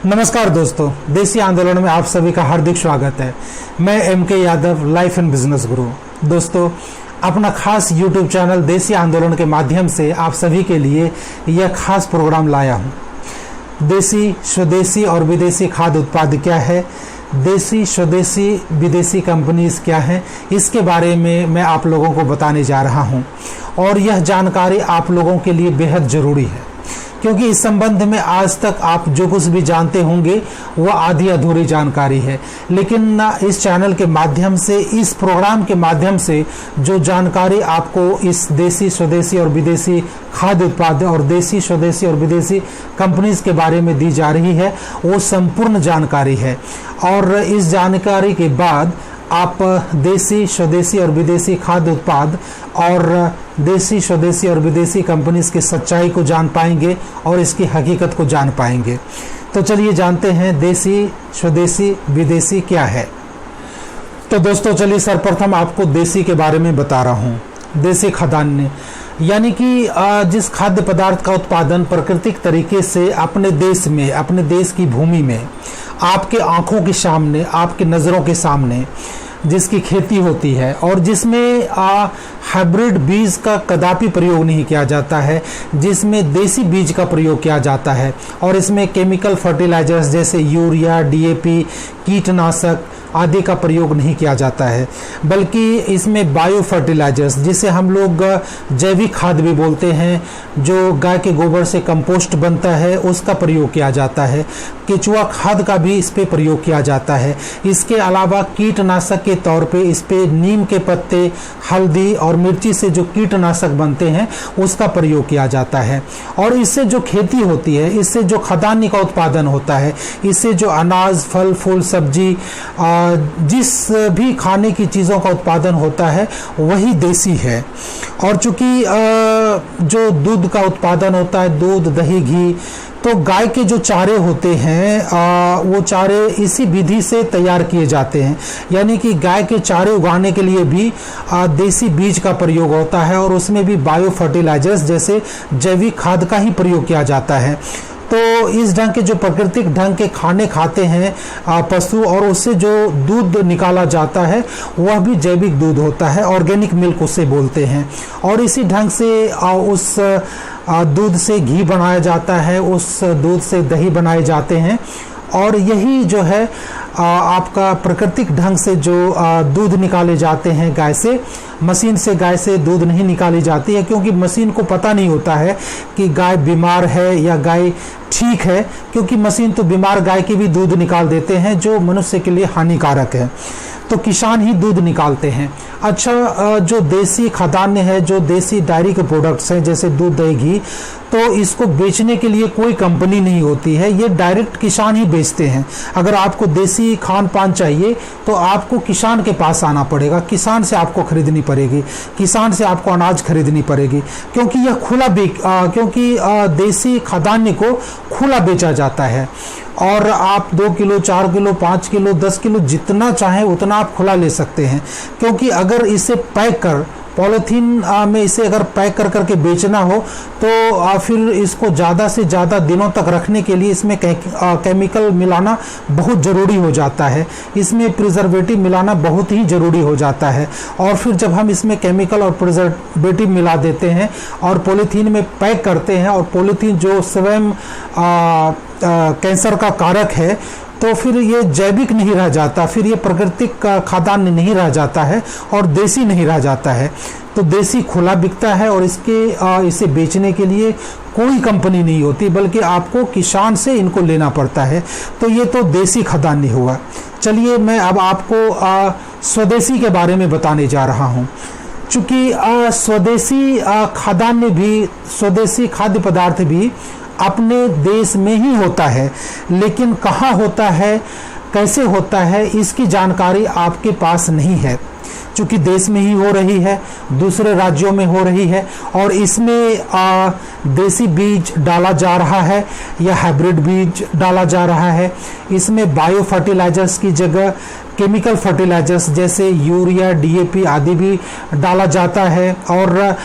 नमस्कार दोस्तों, देसी आंदोलन में आप सभी का हार्दिक स्वागत है। मैं MK Yadav, life and business guru. दोस्तों, अपना खास यूट्यूब चैनल देसी आंदोलन के माध्यम से आप सभी के लिए यह खास प्रोग्राम लाया हूं। देसी, स्वदेशी और विदेशी खाद्य उत्पाद क्या है, देसी, स्वदेशी, विदेशी कंपनीज क्या हैं, इसके बारे में मैं आप लोगों को बताने जा रहा हूं। और यह जानकारी आप लोगों के लिए बेहद ज़रूरी है, क्योंकि इस संबंध में आज तक आप जो कुछ भी जानते होंगे वह आधी अधूरी जानकारी है। लेकिन इस चैनल के माध्यम से, इस प्रोग्राम के माध्यम से जो जानकारी आपको इस देसी, स्वदेशी और विदेशी खाद्य उत्पाद और देसी, स्वदेशी और विदेशी कंपनीज के बारे में दी जा रही है, वो संपूर्ण जानकारी है। और इस जानकारी के बाद आप देसी, स्वदेशी और विदेशी खाद्य उत्पाद और देसी, स्वदेशी और विदेशी कंपनीज की सच्चाई को जान पाएंगे और इसकी हकीकत को जान पाएंगे। तो चलिए जानते हैं देसी, स्वदेशी, विदेशी क्या है। तो दोस्तों चलिए सर्वप्रथम आपको देसी के बारे में बता रहा हूँ। देसी खाद्यान्न यानी कि जिस खाद्य पदार्थ का उत्पादन प्राकृतिक तरीके से अपने देश में, अपने देश की भूमि में, आपके आंखों के सामने, आपके नज़रों के सामने जिसकी खेती होती है और जिसमें हाइब्रिड बीज का कदापि प्रयोग नहीं किया जाता है, जिसमें देसी बीज का प्रयोग किया जाता है और इसमें केमिकल फर्टिलाइजर्स जैसे यूरिया, डीएपी, कीटनाशक आदि का प्रयोग नहीं किया जाता है, बल्कि इसमें बायो फर्टिलाइजर्स, जिसे हम लोग जैविक खाद भी बोलते हैं, जो गाय के गोबर से कंपोस्ट बनता है, उसका प्रयोग किया जाता है। केचुआ खाद का भी इस पे प्रयोग किया जाता है। इसके अलावा कीटनाशक के तौर पे इस पे नीम के पत्ते, हल्दी और मिर्ची से जो कीटनाशक बनते हैं उसका प्रयोग किया जाता है। और इससे जो खेती होती है, इससे जो खाद्यान्न का उत्पादन होता है, इससे जो अनाज, फल, फूल, सब्जी, जिस भी खाने की चीज़ों का उत्पादन होता है वही देसी है। और चूंकि जो दूध का उत्पादन होता है, दूध, दही, घी, तो गाय के जो चारे होते हैं वो चारे इसी विधि से तैयार किए जाते हैं। यानी कि गाय के चारे उगाने के लिए भी देसी बीज का प्रयोग होता है और उसमें भी बायो फर्टिलाइजर्स जैसे जैविक खाद का ही प्रयोग किया जाता है। तो इस ढंग के जो प्राकृतिक ढंग के खाने खाते हैं पशु, और उससे जो दूध निकाला जाता है वह भी जैविक दूध होता है, ऑर्गेनिक मिल्क उसे बोलते हैं। और इसी ढंग से उस दूध से घी बनाया जाता है, उस दूध से दही बनाए जाते हैं। और यही जो है आपका प्राकृतिक ढंग से जो दूध निकाले जाते हैं गाय से, मशीन से गाय से दूध नहीं निकाली जाती है, क्योंकि मशीन को पता नहीं होता है कि गाय बीमार है या गाय ठीक है, क्योंकि मशीन तो बीमार गाय की भी दूध निकाल देते हैं जो मनुष्य के लिए हानिकारक है। तो किसान ही दूध निकालते हैं। अच्छा, जो देसी खाद्यान्न है, जो देसी डायरी के प्रोडक्ट्स हैं जैसे दूध, दही, घी, तो इसको बेचने के लिए कोई कंपनी नहीं होती है, ये डायरेक्ट किसान ही बेचते हैं। अगर आपको देसी खान पान चाहिए तो आपको किसान के पास आना पड़ेगा, किसान से आपको खरीदनी पड़ेगी, किसान से आपको अनाज खरीदनी पड़ेगी, क्योंकि यह क्योंकि देसी खाद्यान्न को खुला बेचा जाता है। और आप 2 किलो, 4 किलो, 5 किलो, 10 किलो जितना चाहें उतना आप खुला ले सकते हैं। क्योंकि अगर इसे पैक कर पॉलीथीन में इसे अगर पैक कर करके बेचना हो तो फिर इसको ज़्यादा से ज़्यादा दिनों तक रखने के लिए इसमें केमिकल मिलाना बहुत ज़रूरी हो जाता है, इसमें प्रिजर्वेटिव मिलाना बहुत ही ज़रूरी हो जाता है। और फिर जब हम इसमें केमिकल और प्रिजर्वेटिव मिला देते हैं और पॉलीथीन में पैक करते हैं, और पॉलीथीन जो स्वयं कैंसर का कारक है, तो फिर ये जैविक नहीं रह जाता, फिर ये प्राकृतिक खाद्यान्न नहीं रह जाता है और देसी नहीं रह जाता है। तो देसी खुला बिकता है और इसे बेचने के लिए कोई कंपनी नहीं होती, बल्कि आपको किसान से इनको लेना पड़ता है। तो ये तो देसी खाद्यान्न हुआ। चलिए मैं अब आपको स्वदेशी के बारे में बताने जा रहा हूँ। चूँकि स्वदेशी खाद्यान्न भी, स्वदेशी खाद्य पदार्थ भी अपने देश में ही होता है, लेकिन कहाँ होता है, कैसे होता है, इसकी जानकारी आपके पास नहीं है। चूँकि देश में ही हो रही है, दूसरे राज्यों में हो रही है, और इसमें देसी बीज डाला जा रहा है या हाइब्रिड बीज डाला जा रहा है। इसमें बायो फर्टिलाइजर्स की जगह केमिकल फर्टिलाइजर्स जैसे यूरिया, डीएपी आदि भी डाला जाता है। और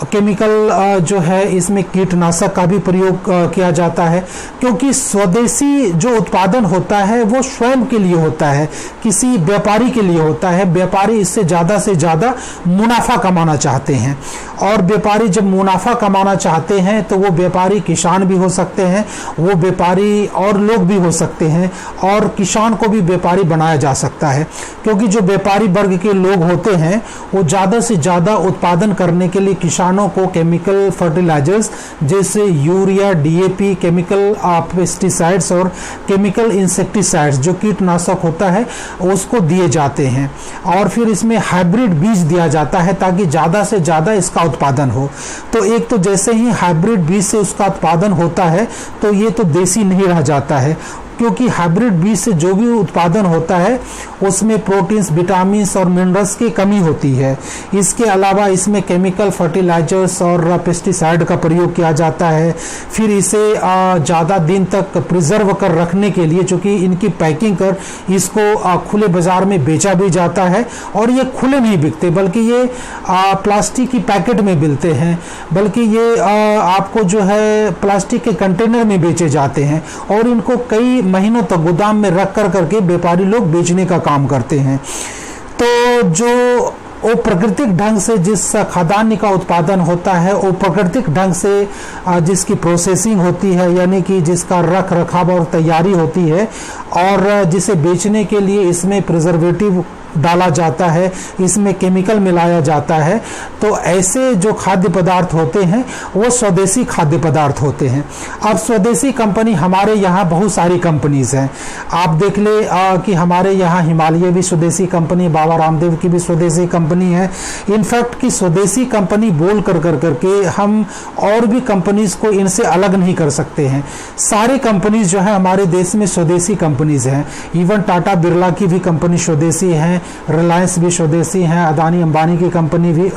केमिकल जो है इसमें कीटनाशक का भी प्रयोग किया जाता है, क्योंकि स्वदेशी जो उत्पादन होता है वो स्वयं के लिए होता है, किसी व्यापारी के लिए होता है। व्यापारी इससे ज़्यादा से ज़्यादा मुनाफा कमाना चाहते हैं, और व्यापारी जब मुनाफा कमाना चाहते हैं तो वो व्यापारी किसान भी हो सकते हैं, वो व्यापारी और लोग भी हो सकते हैं, और किसान को भी व्यापारी बनाया जा सकता है, क्योंकि जो व्यापारी वर्ग के लोग होते हैं वो ज़्यादा से ज़्यादा उत्पादन करने के लिए किसानों को केमिकल फर्टिलाइजर्स जैसे यूरिया, डीएपी, केमिकल पेस्टिसाइड्स और केमिकल इंसेक्टिसाइड्स जो कीटनाशक होता है उसको दिए जाते हैं, और फिर इसमें हाइब्रिड बीज दिया जाता है ताकि ज़्यादा से ज़्यादा इसका उत्पादन हो। तो एक तो जैसे ही हाइब्रिड बीज से उसका उत्पादन होता है तो ये तो देसी नहीं रह जाता है, क्योंकि हाइब्रिड बीज से जो भी उत्पादन होता है उसमें प्रोटीन्स, विटामिन्स और मिनरल्स की कमी होती है। इसके अलावा इसमें केमिकल फर्टिलाइजर्स और पेस्टिसाइड का प्रयोग किया जाता है। फिर इसे ज़्यादा दिन तक प्रिजर्व कर रखने के लिए, चूँकि इनकी पैकिंग कर इसको खुले बाज़ार में बेचा भी जाता है, और ये खुले नहीं बिकते बल्कि ये प्लास्टिक की पैकेट में मिलते हैं, बल्कि ये आपको जो है प्लास्टिक के कंटेनर में बेचे जाते हैं, और इनको कई महीनों तक गोदाम में रख कर करके व्यापारी लोग बेचने का काम करते हैं। तो जो वो प्राकृतिक ढंग से जिस खाद्यान्न का उत्पादन होता है, वो प्राकृतिक ढंग से जिसकी प्रोसेसिंग होती है, यानी कि जिसका रख रखाव और तैयारी होती है, और जिसे बेचने के लिए इसमें प्रिजर्वेटिव डाला जाता है, इसमें केमिकल मिलाया जाता है, तो ऐसे जो खाद्य पदार्थ होते हैं वो स्वदेशी खाद्य पदार्थ होते हैं। अब स्वदेशी कंपनी हमारे यहाँ बहुत सारी कंपनीज हैं। आप देख ले कि हमारे यहाँ हिमालय भी स्वदेशी कंपनी, बाबा रामदेव की भी स्वदेशी कंपनी है। इनफैक्ट कि स्वदेशी कंपनी बोल कर करके हम और भी कंपनीज को इनसे अलग नहीं कर सकते हैं। सारे कंपनीज जो है हमारे देश में स्वदेशी कंपनीज हैं। इवन टाटा बिरला की भी कंपनी स्वदेशी है, रिलायंस भी स्वदेशी है, अदानी अंबानी की कंपनी भी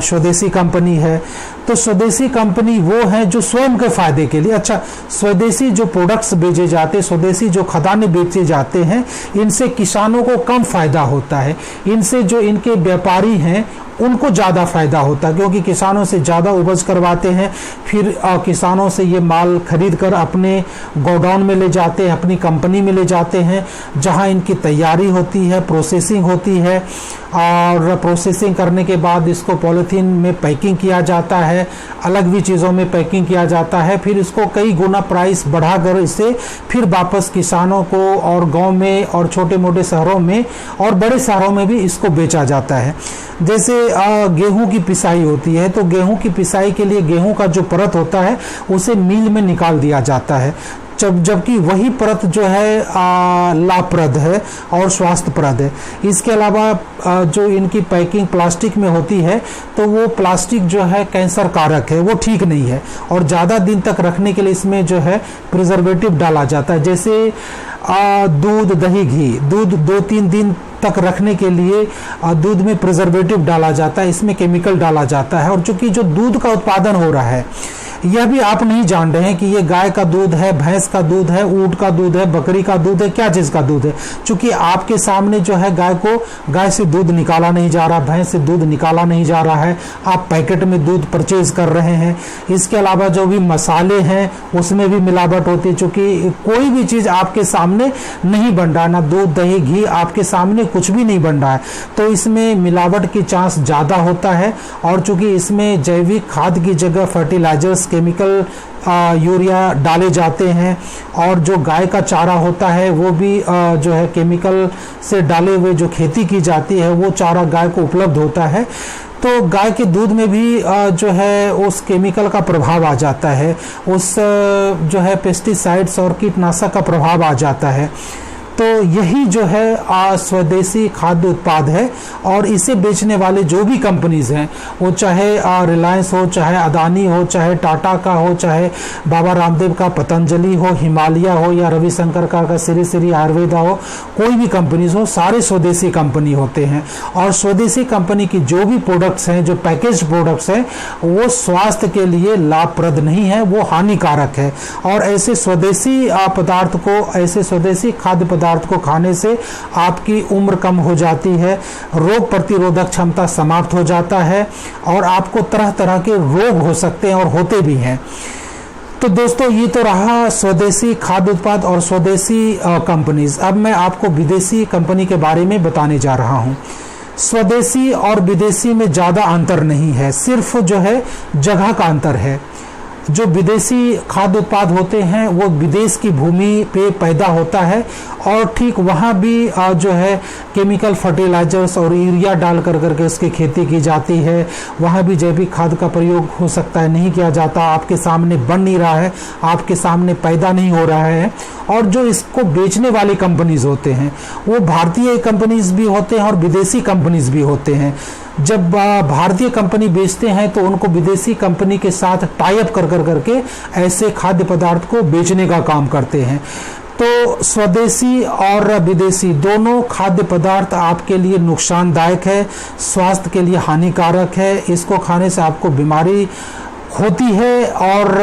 स्वदेशी कंपनी है। तो स्वदेशी कंपनी वो है जो स्वयं के फायदे के लिए, अच्छा, स्वदेशी जो प्रोडक्ट्स बेचे जाते, स्वदेशी जो खाद्यान्न बेचे जाते हैं, इनसे किसानों को कम फायदा होता है, इनसे जो इनके व्यापारी हैं उनको ज़्यादा फायदा होता है, क्योंकि किसानों से ज़्यादा उपज करवाते हैं, फिर किसानों से ये माल खरीद कर अपने गोडाउन में ले जाते हैं, अपनी कंपनी में ले जाते हैं, जहां इनकी तैयारी होती है, प्रोसेसिंग होती है, और प्रोसेसिंग करने के बाद इसको पॉलीथीन में पैकिंग किया जाता है, अलग भी चीज़ों में पैकिंग किया जाता है, फिर इसको कई गुना प्राइस बढ़ाकर इसे फिर वापस किसानों को और गांव में और छोटे मोटे शहरों में और बड़े शहरों में भी इसको बेचा जाता है। जैसे गेहूं की पिसाई होती है, तो गेहूं की पिसाई के लिए गेहूं का जो परत होता है उसे मिल में निकाल दिया जाता है, जबकि वही परत जो है लाभप्रद है और स्वास्थ्यप्रद है। इसके अलावा जो इनकी पैकिंग प्लास्टिक में होती है, तो वो प्लास्टिक जो है कैंसर कारक है, वो ठीक नहीं है, और ज़्यादा दिन तक रखने के लिए इसमें जो है प्रिजर्वेटिव डाला जाता है। जैसे दूध, दही, घी, दूध 2-3 दिन तक रखने के लिए दूध में प्रिजर्वेटिव डाला जाता है, इसमें केमिकल डाला जाता है। और चूंकि जो दूध का उत्पादन हो रहा है, यह भी आप नहीं जान रहे हैं कि ये गाय का दूध है, भैंस का दूध है, ऊंट का दूध है, बकरी का दूध है, क्या चीज का दूध है। चूंकि आपके सामने जो है गाय से दूध निकाला नहीं जा रहा, भैंस से दूध निकाला नहीं जा रहा है, आप पैकेट में दूध परचेज कर रहे हैं। इसके अलावा जो भी मसाले हैं उसमें भी मिलावट होती है, चूंकि कोई भी चीज आपके सामने नहीं बन रहा है, ना दूध, दही, घी आपके सामने कुछ भी नहीं बन रहा है, तो इसमें मिलावट की चांस ज्यादा होता है। और चूंकि इसमें जैविक खाद की जगह फर्टिलाइजर्स, केमिकल यूरिया डाले जाते हैं, और जो गाय का चारा होता है वो भी जो है केमिकल से डाले हुए जो खेती की जाती है वो चारा गाय को उपलब्ध होता है, तो गाय के दूध में भी जो है उस केमिकल का प्रभाव आ जाता है, उस जो है पेस्टिसाइड्स और कीटनाशक का प्रभाव आ जाता है। तो यही जो है स्वदेशी खाद्य उत्पाद है, और इसे बेचने वाले जो भी कंपनीज हैं, वो चाहे रिलायंस हो, चाहे अदानी हो, चाहे टाटा का हो, चाहे बाबा रामदेव का पतंजलि हो, हिमालय हो, या रविशंकर का श्री आयुर्वेदा हो, कोई भी कंपनीज हो, सारे स्वदेशी कंपनी होते हैं। और स्वदेशी कंपनी की जो भी प्रोडक्ट्स हैं, जो पैकेज प्रोडक्ट्स हैं, वो स्वास्थ्य के लिए लाभप्रद नहीं है, वो हानिकारक है। और ऐसे स्वदेशी पदार्थ को, ऐसे स्वदेशी खाद्य पदार्थ पदार्थ को खाने से आपकी उम्र कम हो जाती है, रोग प्रतिरोधक क्षमता समाप्त हो जाता है और आपको तरह तरह के रोग हो सकते हैं और होते भी हैं। तो दोस्तों ये तो रहा स्वदेशी खाद्य उत्पाद और स्वदेशी कंपनीज। अब मैं आपको विदेशी कंपनी के बारे में बताने जा रहा हूँ। स्वदेशी और विदेशी में ज़्यादा अंतर नहीं है, सिर्फ जो है जगह का अंतर है। जो विदेशी खाद्य उत्पाद होते हैं वो विदेश की भूमि पे पैदा होता है और ठीक वहाँ भी जो है केमिकल फर्टिलाइजर्स और यूरिया डाल करके उसकी खेती की जाती है। वहाँ भी जैविक खाद का प्रयोग हो सकता है, नहीं किया जाता, आपके सामने बन नहीं रहा है, आपके सामने पैदा नहीं हो रहा है। और जो इसको बेचने वाली कंपनीज होते हैं वो भारतीय कंपनीज भी होते हैं और विदेशी कंपनीज भी होते हैं। जब भारतीय कंपनी बेचते हैं तो उनको विदेशी कंपनी के साथ टाई अप कर करके ऐसे खाद्य पदार्थ को बेचने का काम करते हैं। तो स्वदेशी और विदेशी दोनों खाद्य पदार्थ आपके लिए नुकसानदायक है, स्वास्थ्य के लिए हानिकारक है। इसको खाने से आपको बीमारी होती है और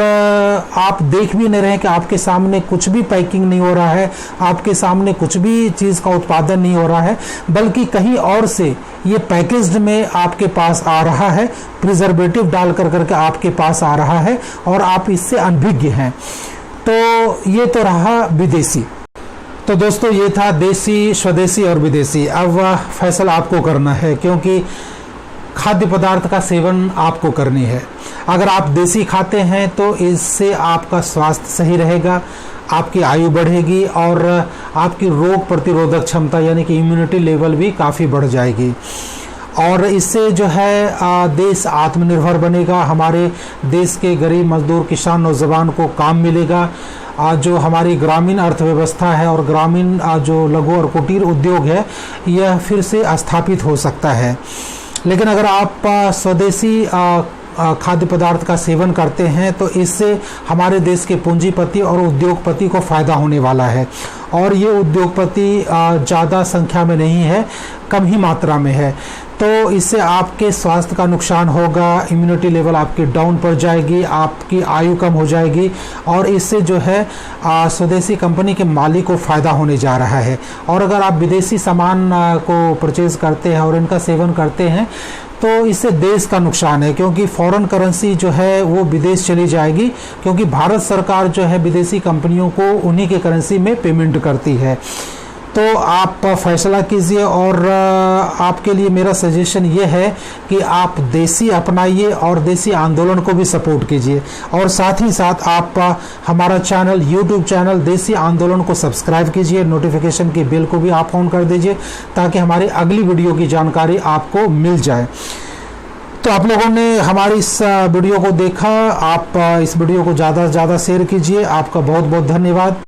आप देख भी नहीं रहे कि आपके सामने कुछ भी पैकिंग नहीं हो रहा है, आपके सामने कुछ भी चीज़ का उत्पादन नहीं हो रहा है, बल्कि कहीं और से ये पैकेज्ड में आपके पास आ रहा है, प्रिजर्वेटिव डाल करके आपके पास आ रहा है और आप इससे अनभिज्ञ हैं। तो ये तो रहा विदेशी। तो दोस्तों ये था देसी, स्वदेशी और विदेशी। अब फैसला आपको करना है, क्योंकि खाद्य पदार्थ का सेवन आपको करनी है। अगर आप देसी खाते हैं तो इससे आपका स्वास्थ्य सही रहेगा, आपकी आयु बढ़ेगी और आपकी रोग प्रतिरोधक क्षमता यानी कि इम्यूनिटी लेवल भी काफ़ी बढ़ जाएगी। और इससे जो है देश आत्मनिर्भर बनेगा, हमारे देश के गरीब मजदूर किसान नौजवान को काम मिलेगा। जो हमारी ग्रामीण अर्थव्यवस्था है और ग्रामीण जो लघु और कुटीर उद्योग है यह फिर से स्थापित हो सकता है। लेकिन अगर आप स्वदेशी खाद्य पदार्थ का सेवन करते हैं तो इससे हमारे देश के पूंजीपति और उद्योगपति को फ़ायदा होने वाला है। और ये उद्योगपति ज़्यादा संख्या में नहीं है, कम ही मात्रा में है। तो इससे आपके स्वास्थ्य का नुकसान होगा, इम्यूनिटी लेवल आपकी डाउन पड़ जाएगी, आपकी आयु कम हो जाएगी और इससे जो है स्वदेशी कंपनी के मालिक को फ़ायदा होने जा रहा है। और अगर आप विदेशी सामान को परचेज़ करते हैं और इनका सेवन करते हैं तो इससे देश का नुकसान है, क्योंकि फॉरेन करेंसी जो है वो विदेश चली जाएगी, क्योंकि भारत सरकार जो है विदेशी कंपनियों को उन्हीं के करेंसी में पेमेंट करती है। तो आप फैसला कीजिए और आपके लिए मेरा सजेशन ये है कि आप देसी अपनाइए और देसी आंदोलन को भी सपोर्ट कीजिए। और साथ ही साथ आप हमारा चैनल यूट्यूब चैनल देसी आंदोलन को सब्सक्राइब कीजिए, नोटिफिकेशन की बेल को भी आप ऑन कर दीजिए ताकि हमारी अगली वीडियो की जानकारी आपको मिल जाए। तो आप लोगों ने हमारी इस वीडियो को देखा, आप इस वीडियो को ज़्यादा से ज़्यादा शेयर कीजिए। आपका बहुत बहुत धन्यवाद।